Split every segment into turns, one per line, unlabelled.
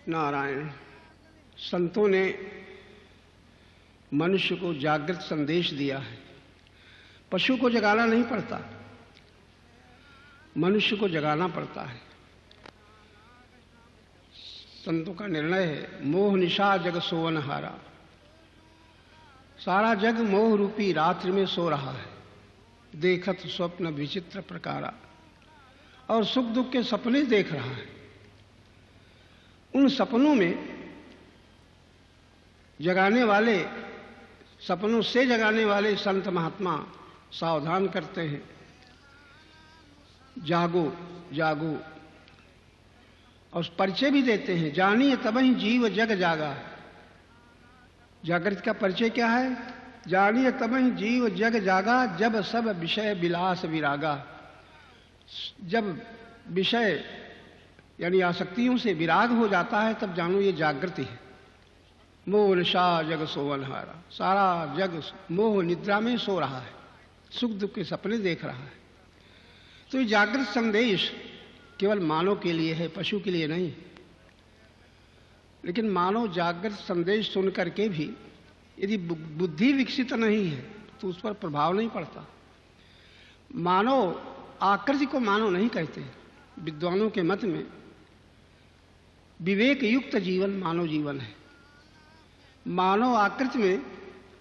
नारायण। संतों ने मनुष्य को जागृत संदेश दिया है। पशु को जगाना नहीं पड़ता, मनुष्य को जगाना पड़ता है। संतों का निर्णय है, मोह निशा जग सोवन हारा। सारा जग मोह रूपी रात्रि में सो रहा है, देखत स्वप्न विचित्र प्रकारा, और सुख दुख के सपने देख रहा है। उन सपनों में जगाने वाले, सपनों से जगाने वाले संत महात्मा सावधान करते हैं, जागो जागो, और परिचय भी देते हैं, जानिए तबहि जीव जग जागा। जागृत का परिचय क्या है? जानिए तबहि जीव जग जागा, जब सब विषय विलास विरागा। जब विषय यानी आसक्तियों से विराग हो जाता है तब जानो ये जागृति है। मोह निशा जग सोवनहारा। सारा जग मोह निद्रा में सो रहा है, सुख दुख के सपने देख रहा है। तो ये जागृत संदेश केवल मानव के लिए है, पशु के लिए नहीं। लेकिन मानव जागृत संदेश सुन करके भी यदि बुद्धि विकसित नहीं है तो उस पर प्रभाव नहीं पड़ता। मानव आकृति को मानव नहीं कहते। विद्वानों के मत में विवेक युक्त जीवन मानव जीवन है। मानव आकृति में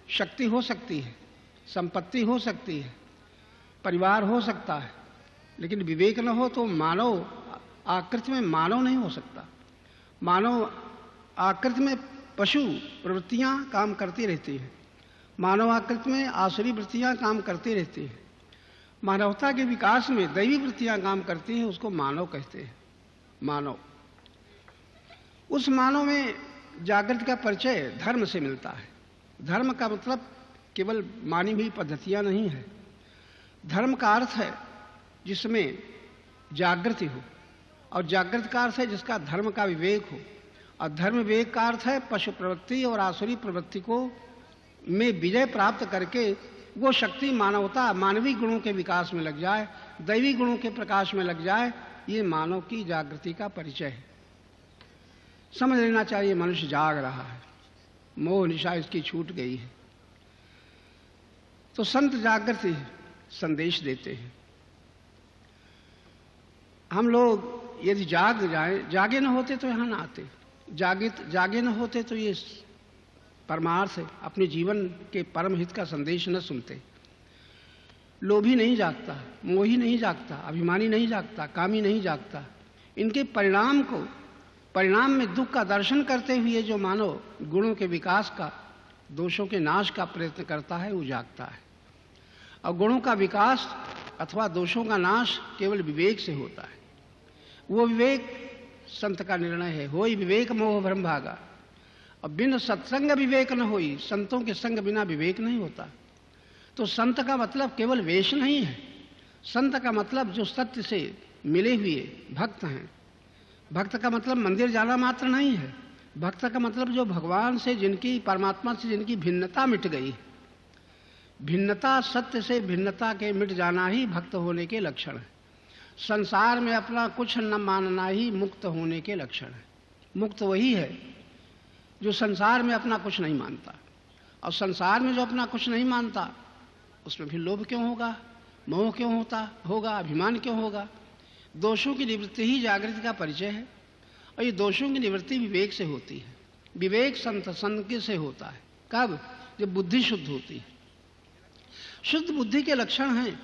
शक्ति हो सकती है, संपत्ति हो सकती है, परिवार हो सकता है, लेकिन विवेक न हो तो मानव आकृति में मानव नहीं हो सकता। मानव आकृति में पशु प्रवृत्तियां काम करती रहती हैं, मानव आकृति में आसुरी वृत्तियां काम करती रहती हैं। मानवता के विकास में दैवी वृत्तियां काम करती हैं, उसको मानव कहते हैं। मानव, उस मानव में जागृत का परिचय धर्म से मिलता है। धर्म का मतलब केवल मानी हुई पद्धतियां नहीं है। धर्म का अर्थ है जिसमें जागृति हो, और जागृत का अर्थ है जिसका धर्म का विवेक हो, और धर्म विवेक का अर्थ है पशु प्रवृत्ति और आसुरी प्रवृत्ति को में विजय प्राप्त करके वो शक्ति मानवता मानवीय गुणों के विकास में लग जाए, दैवी गुणों के प्रकाश में लग जाए। ये मानव की जागृति का परिचय है। समझ लेना चाहिए मनुष्य जाग रहा है, मोह निशा इसकी छूट गई है। तो संत जागृति संदेश देते हैं। हम लोग यदि जाग जाए, जागे न होते तो यहां ना आते, जागे न होते तो ये परमार्थ है, अपने जीवन के परम हित का संदेश न सुनते। लोभी नहीं जागता, मोही नहीं जागता, अभिमानी नहीं जागता, कामी नहीं जागता। इनके परिणाम में दुख का दर्शन करते हुए जो मानव गुणों के विकास का, दोषों के नाश का प्रयत्न करता है वो जागता है। और गुणों का विकास अथवा दोषों का नाश केवल विवेक से होता है। वो विवेक संत का निर्णय है, होई विवेक मोह भ्रम भागा। और बिन सत्संग विवेक न होई, संतों के संग बिना विवेक नहीं होता। तो संत का मतलब केवल वेश नहीं है। संत का मतलब जो सत्य से मिले हुए भक्त हैं। भक्त का मतलब मंदिर जाना मात्र नहीं है। भक्त का मतलब जो भगवान से जिनकी, परमात्मा से जिनकी भिन्नता मिट गई। भिन्नता, सत्य से भिन्नता के मिट जाना ही भक्त होने के लक्षण है। संसार में अपना कुछ न मानना ही मुक्त होने के लक्षण है। मुक्त वही है जो संसार में अपना कुछ नहीं मानता। और संसार में जो अपना कुछ नहीं मानता उसमें फिर लोभ क्यों होगा, मोह क्यों होगा, अभिमान क्यों होगा? दोषों की निवृत्ति ही जागृति का परिचय है। और ये दोषों की निवृत्ति विवेक से होती है। विवेक संत से होता है। कब? जब बुद्धि शुद्ध होती है। शुद्ध बुद्धि के लक्षण हैं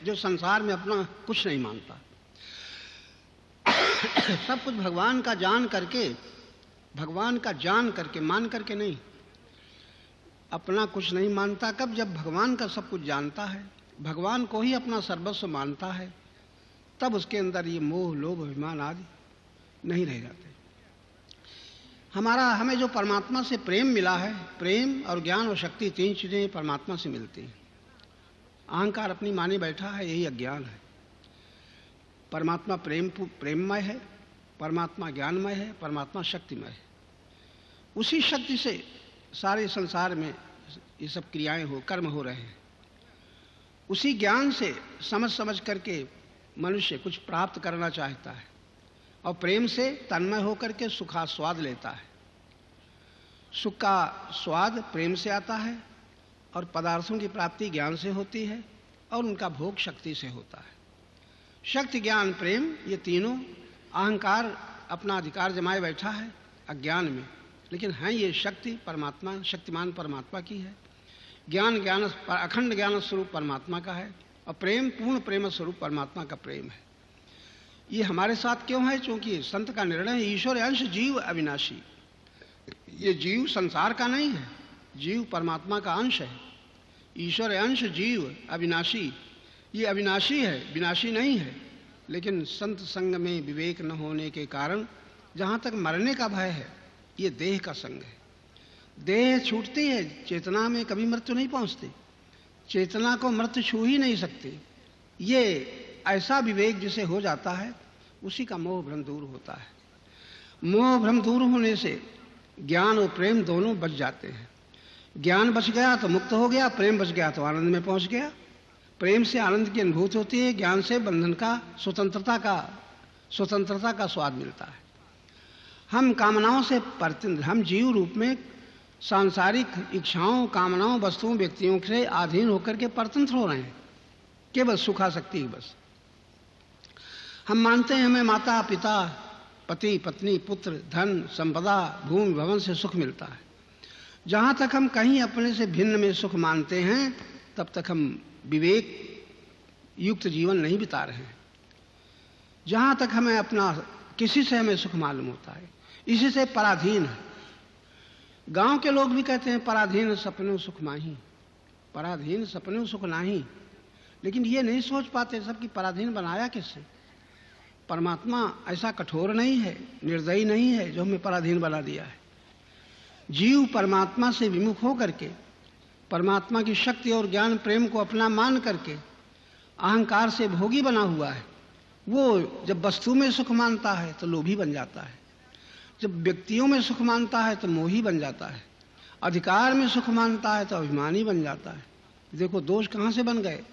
जो संसार में अपना कुछ नहीं मानता, सब कुछ भगवान का जान करके, मान करके नहीं, अपना कुछ नहीं मानता। कब? जब भगवान का सब कुछ जानता है, भगवान को ही अपना सर्वस्व मानता है, तब उसके अंदर ये मोह, लोभ, अभिमान आदि नहीं रह जाते। हमें जो परमात्मा से प्रेम मिला है, प्रेम और ज्ञान और शक्ति, तीन चीजें परमात्मा से मिलती हैं। अहंकार अपनी माने बैठा है, यही अज्ञान है। परमात्मा प्रेममय है, परमात्मा ज्ञानमय है, परमात्मा शक्तिमय है। उसी शक्ति से सारे संसार में ये सब क्रियाएं कर्म हो रहे हैं। उसी ज्ञान से समझ करके मनुष्य कुछ प्राप्त करना चाहता है। और प्रेम से तन्मय होकर के सुखास्वाद लेता है। सुख का स्वाद प्रेम से आता है और पदार्थों की प्राप्ति ज्ञान से होती है और उनका भोग शक्ति से होता है। शक्ति, ज्ञान, प्रेम, ये तीनों अहंकार अपना अधिकार जमाए बैठा है अज्ञान में, लेकिन है ये शक्ति परमात्मा, शक्तिमान परमात्मा की है। ज्ञान अखंड ज्ञान स्वरूप परमात्मा का है और प्रेम पूर्ण प्रेम स्वरूप परमात्मा का प्रेम है। ये हमारे साथ क्यों है? क्योंकि संत का निर्णय है, ईश्वर अंश जीव अविनाशी। ये जीव संसार का नहीं है, जीव परमात्मा का अंश है। ईश्वर अंश जीव अविनाशी, ये अविनाशी है, विनाशी नहीं है। लेकिन संत संग में विवेक न होने के कारण जहाँ तक मरने का भय है, ये देह का संग है। देह छूटती है, चेतना में कभी मृत्यु नहीं पहुँचती। चेतना को मृत्यु छू ही नहीं सकती। ये ऐसा विवेक जिसे हो जाता है, उसी का मोह भ्रम दूर होता है। मोह भ्रम दूर होने से ज्ञान और प्रेम दोनों बच जाते हैं। ज्ञान बच गया तो मुक्त हो गया, प्रेम बच गया तो आनंद में पहुंच गया। प्रेम से आनंद की अनुभूति होती है, ज्ञान से बंधन का, स्वतंत्रता का स्वाद मिलता है। हम कामनाओं से परतंत्र, हम जीव रूप में सांसारिक इच्छाओं, कामनाओं, वस्तुओं, व्यक्तियों से अधीन होकर के परतंत्र हो रहे हैं, केवल सुखासक्ति। बस हम मानते हैं हमें माता पिता, पति पत्नी, पुत्र, धन, संपदा, भूमि, भवन से सुख मिलता है। जहाँ तक हम कहीं अपने से भिन्न में सुख मानते हैं, तब तक हम विवेक युक्त जीवन नहीं बिता रहे हैं। जहाँ तक हमें अपना किसी से हमें सुख मालूम होता है, इसी से पराधीन है। गांव के लोग भी कहते हैं पराधीन सपनों सुख माही, पराधीन सपनों सुख नाही। लेकिन ये नहीं सोच पाते सब कि पराधीन बनाया किससे। परमात्मा ऐसा कठोर नहीं है, निर्दयी नहीं है जो हमें पराधीन बना दिया है। जीव परमात्मा से विमुख हो करके, परमात्मा की शक्ति और ज्ञान प्रेम को अपना मान करके अहंकार से भोगी बना हुआ है। वो जब वस्तु में सुख मानता है तो लोभी बन जाता है, जब व्यक्तियों में सुख मानता है तो मोही बन जाता है, अधिकार में सुख मानता है तो अभिमानी बन जाता है। देखो दोष कहाँ से बन गए?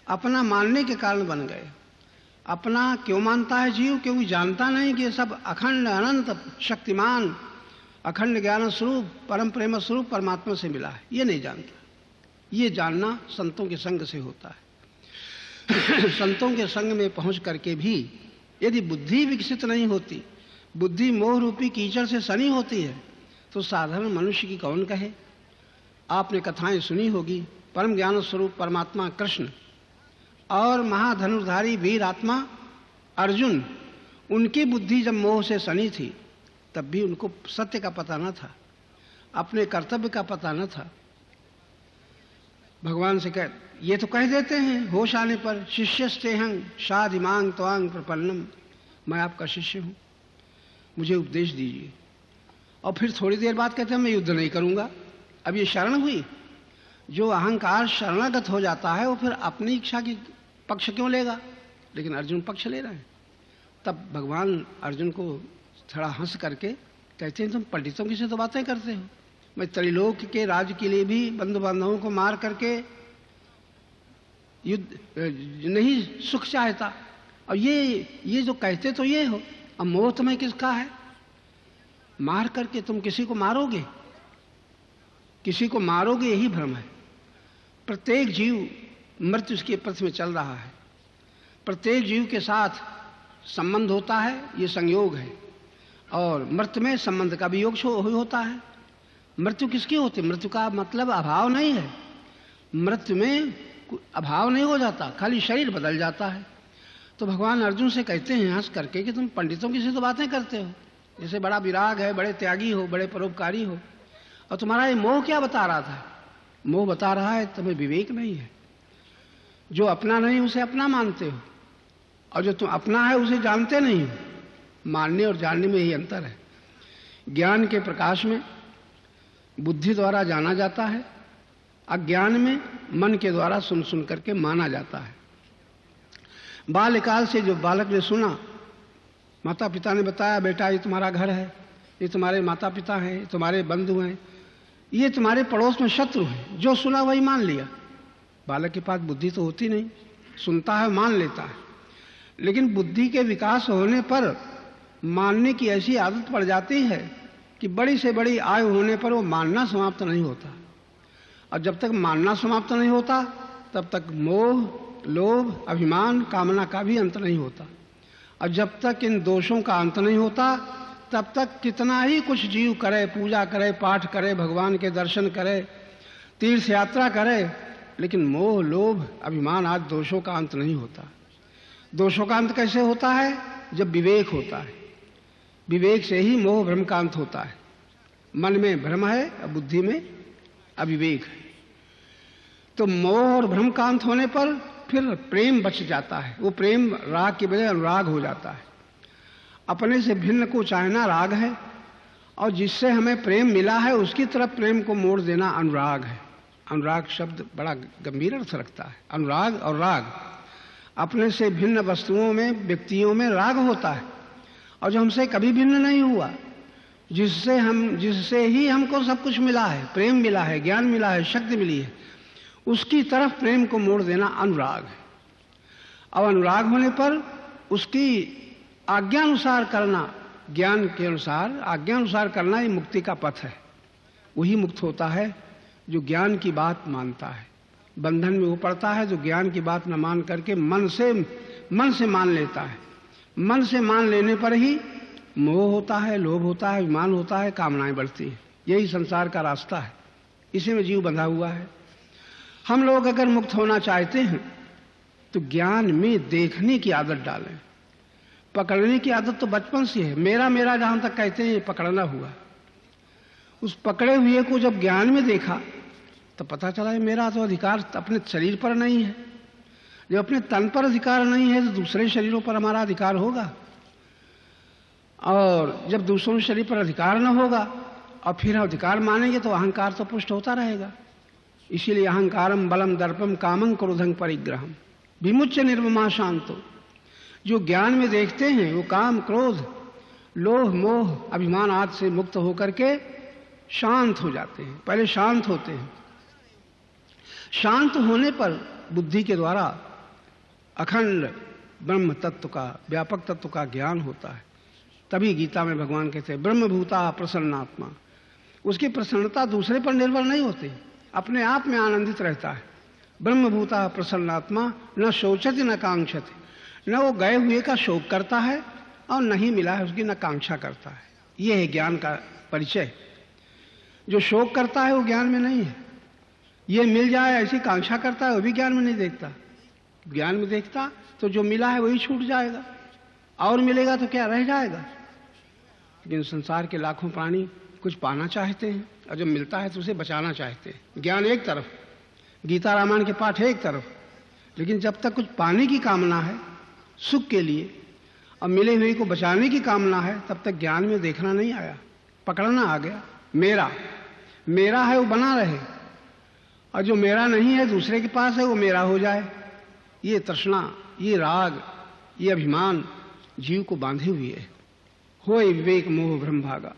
अपना मानने के कारण बन गए। अपना क्यों मानता है जीव? क्योंकि जानता नहीं कि सब अखंड अनंत शक्तिमान अखंड ज्ञान स्वरूप परम प्रेम स्वरूप परमात्मा से मिला है। ये नहीं जानता। ये जानना संतों के संग से होता है। संतों के संग में पहुंच करके भी यदि बुद्धि विकसित नहीं होती, बुद्धि मोह रूपी कीचड़ से सनी होती है, तो साधारण मनुष्य की कौन कहे। आपने कथाएं सुनी होगी, परम ज्ञान स्वरूप परमात्मा कृष्ण और महाधनुर्धारी वीर आत्मा अर्जुन, उनकी बुद्धि जब मोह से सनी थी तब भी उनको सत्य का पता न था, अपने कर्तव्य का पता न था। भगवान से ये तो कह देते हैं होश आने पर, शिष्यस्तेहं शाधिमांग त्वांग प्रपन्नम, मैं आपका शिष्य हूँ, मुझे उपदेश दीजिए। और फिर थोड़ी देर बाद कहते हैं मैं युद्ध नहीं करूँगा। अब ये शरण हुई। जो अहंकार शरणागत हो जाता है वो फिर अपनी इच्छा की पक्ष क्यों लेगा? लेकिन अर्जुन पक्ष ले रहे हैं। तब भगवान अर्जुन को थोड़ा हंस करके कहते हैं तुम पंडितों की से तो बातें करते हो, मैं त्रिलोक के राज्य के लिए भी बंधु बांधवों को मार करके युद्ध नहीं सुख चाहता। और ये जो कहते तो ये हो, अब मोह तुम्हें किसका है? मार करके तुम किसी को मारोगे, किसी को मारोगे, यही भ्रम है। प्रत्येक जीव मृत्यु के पथ में चल रहा है। प्रत्येक जीव के साथ संबंध होता है, ये संयोग है। और मृत्यु में संबंध का भी योग होता है। मृत्यु किसकी होती है? मृत्यु का मतलब अभाव नहीं है। मृत्यु में अभाव नहीं हो जाता, खाली शरीर बदल जाता है। तो भगवान अर्जुन से कहते हैं हंस करके कि तुम पंडितों की से तो बातें करते हो, जैसे बड़ा विराग है, बड़े त्यागी हो, बड़े परोपकारी हो, और तुम्हारा ये मोह क्या बता रहा था? मोह बता रहा है तुम्हें विवेक नहीं है। जो अपना नहीं उसे अपना मानते हो, और जो तुम अपना है उसे जानते नहीं हो। मानने और जानने में यही अंतर है। ज्ञान के प्रकाश में बुद्धि द्वारा जाना जाता है, अज्ञान में मन के द्वारा सुन सुन करके माना जाता है। बाल्यकाल से जो बालक ने सुना, माता पिता ने बताया बेटा ये तुम्हारा घर है, ये तुम्हारे माता पिता हैं, ये तुम्हारे बंधु हैं, ये तुम्हारे पड़ोस में शत्रु हैं, जो सुना वही मान लिया। बालक के पास बुद्धि तो होती नहीं, सुनता है मान लेता है। लेकिन बुद्धि के विकास होने पर मानने की ऐसी आदत पड़ जाती है कि बड़ी से बड़ी आयु होने पर वो मानना समाप्त नहीं होता। और जब तक मानना समाप्त नहीं होता तब तक मोह, लोभ, अभिमान, कामना का भी अंत नहीं होता। और जब तक इन दोषों का अंत नहीं होता तब तक कितना ही कुछ जीव करे, पूजा करे, पाठ करे, भगवान के दर्शन करे, तीर्थ यात्रा करे, लेकिन मोह, लोभ, अभिमान आदि दोषों का अंत नहीं होता। दोषों का अंत कैसे होता है? जब विवेक होता है। विवेक से ही मोह भ्रम का अंत होता है। मन में भ्रम है और बुद्धि में अविवेक है। तो मोह और भ्रम का अंत होने पर फिर प्रेम बच जाता है। वो प्रेम राग के बजाय अनुराग हो जाता है। अपने से भिन्न को चाहना राग है, और जिससे हमें प्रेम मिला है उसकी तरफ प्रेम को मोड़ देना अनुराग है। अनुराग शब्द बड़ा गंभीर अर्थ रखता है। अनुराग और राग, अपने से भिन्न वस्तुओं में, व्यक्तियों में राग होता है, और जो हमसे कभी भिन्न नहीं हुआ, जिससे ही हमको सब कुछ मिला है, प्रेम मिला है, ज्ञान मिला है, शक्ति मिली है, उसकी तरफ प्रेम को मोड़ देना अनुराग है। और अनुराग होने पर उसकी आज्ञानुसार करना, ज्ञान के अनुसार आज्ञानुसार करना, ये मुक्ति का पथ है। वही मुक्त होता है जो ज्ञान की बात मानता है। बंधन में वो पड़ता है जो ज्ञान की बात न मान करके मन से मान लेता है। मन से मान लेने पर ही मोह होता है, लोभ होता है, अभिमान होता है, कामनाएं बढ़ती हैं। यही संसार का रास्ता है, इसी में जीव बंधा हुआ है। हम लोग अगर मुक्त होना चाहते हैं तो ज्ञान में देखने की आदत डालें। पकड़ने की आदत तो बचपन से है। मेरा मेरा जहां तक कहते हैं पकड़ना हुआ। उस पकड़े हुए को जब ज्ञान में देखा तो पता चला है मेरा तो अधिकार अपने शरीर पर नहीं है। जब अपने तन पर अधिकार नहीं है तो दूसरे शरीरों पर हमारा अधिकार होगा, और जब दूसरों शरीर पर अधिकार न होगा और फिर अधिकार मानेंगे तो अहंकार तो पुष्ट होता रहेगा। इसीलिए अहंकारम बलम दर्पम कामं क्रोधं परिग्रहम विमुच्य निर्ममा शांतो। जो ज्ञान में देखते हैं वो काम, क्रोध, लोभ, मोह, अभिमान आदि से मुक्त होकर के शांत हो जाते हैं। पहले शांत होते हैं। शांत होने पर बुद्धि के द्वारा अखंड ब्रह्म तत्व का, व्यापक तत्व का ज्ञान होता है। तभी गीता में भगवान कहते हैं ब्रह्मभूता प्रसन्नात्मा। उसकी प्रसन्नता दूसरे पर निर्भर नहीं होती, अपने आप में आनंदित रहता है। ब्रह्मभूता प्रसन्नात्मा न शोचति न कांक्षति। न वो गए हुए का शोक करता है और नहीं मिला है उसकी न कांक्षा करता है। ये है ज्ञान का परिचय। जो शोक करता है वो ज्ञान में नहीं है। ये मिल जाए ऐसी कांक्षा करता है वो भी ज्ञान में नहीं देखता। ज्ञान में देखता तो जो मिला है वही छूट जाएगा, और मिलेगा तो क्या रह जाएगा। लेकिन संसार के लाखों प्राणी कुछ पाना चाहते हैं, और जो मिलता है तो उसे बचाना चाहते हैं। ज्ञान एक तरफ, गीता रामायण के पाठ एक तरफ, लेकिन जब तक कुछ पाने की कामना है सुख के लिए और मिले हुए को बचाने की कामना है, तब तक ज्ञान में देखना नहीं आया, पकड़ना आ गया। मेरा मेरा है वो बना रहे, और जो मेरा नहीं है दूसरे के पास है वो मेरा हो जाए। ये तृष्णा, ये राग, ये अभिमान जीव को बांधे हुए है। होए विवेक मोह भ्रम भागा।